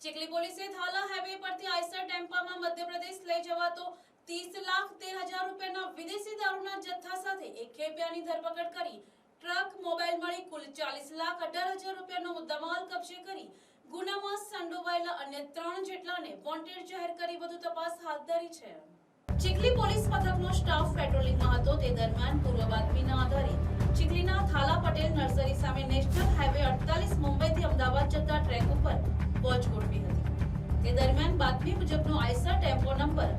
ચીખલી પોલીસે થાલા હાઈવે પરથી આઈસર ટેમ્પામાં મધ્યપ્રદેશ લઈ જવાતો 30,13,000 રૂપિયાના વિદેશી દારૂના જથ્થા સાથે એક ખેપિયાની ધરપકડ કરી ટ્રક મોબાઈલ મળી કુલ 40,18,000 રૂપિયાનો મુદ્દામાલ કબજે કરી ગુનામાં સંડોવાયેલા અન્ય 3 જેટલાને વોન્ટેડ જાહેર કરી વધુ તપાસ હાથ ધરી છે। ચીખલી પોલીસ મથકનો સ્ટાફ પેટ્રોલિંગમાં હતો તે દરમિયાન પૂર્વ બાતમીના આધારે ચીખલીના થાલા પટેલ નર્સરી સામે નેશનલ હાઈવે 48 મુંબઈથી અમદાવાદ જતા ટ્રેક ઉપર વોચ ગોઠવી હતી। તે દરમિયાન બાતમી મુજબનો આઈસર ટેમ્પો નંબર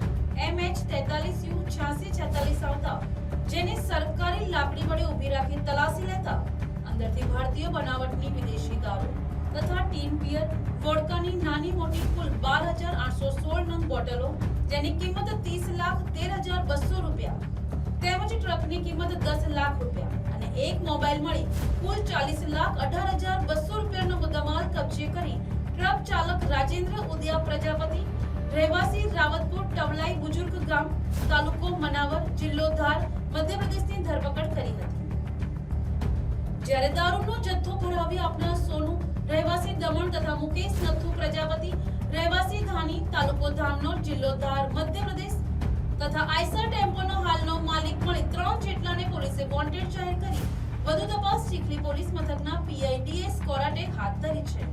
MH43U8646 આવતા જેને સરકારી લાકડી વડે ઊભી રાખી તલાશી લેતા અંદરથી ભારતીય બનાવટની વિદેશી દારૂ તથા ટીન બિયર વોડકાની નાની મોટી કુલ 12,816 નંગ બોટલો જેની કિંમત 30,13,200 રૂપિયા તેમજ ટ્રકની કિંમત 10 લાખ રૂપિયા અને એક મોબાઈલ મળી કુલ 40,18,200 રૂપિયાનો મુદ્દામાલ કબજે કરી ટ્રક ચાલક રાજેન્દ્ર ઉદયા પ્રજાપતિ રહેવાસી રાવતપુર ટવલાઈ બુજુર્ગ ગામ તાલુકો મનાવર જિલ્લો ધાર મધ્યપ્રદેશની ધરપકડ કરી હતી। જ્યારે દારૂનો જથ્થો ભરાવી આપનાર સોનું રહેવાસી દમણ તથા મુકેશ નથુ પ્રજાપતિ રહેવાસી ધાની તાલુકો ધામનોર જિલ્લો ધાર મધ્યપ્રદેશ તથા આઈસર ટેમ્પોનો હાલનો માલિક મળી 3 જેટલાને પોલીસે વોન્ટેડ જાહેર કરી વધુ તપાસ ચીખલી પોલીસ મથકના PIDS કોરાટે હાથ ધરી છે।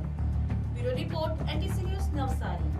Bureau report NTC news Navsari.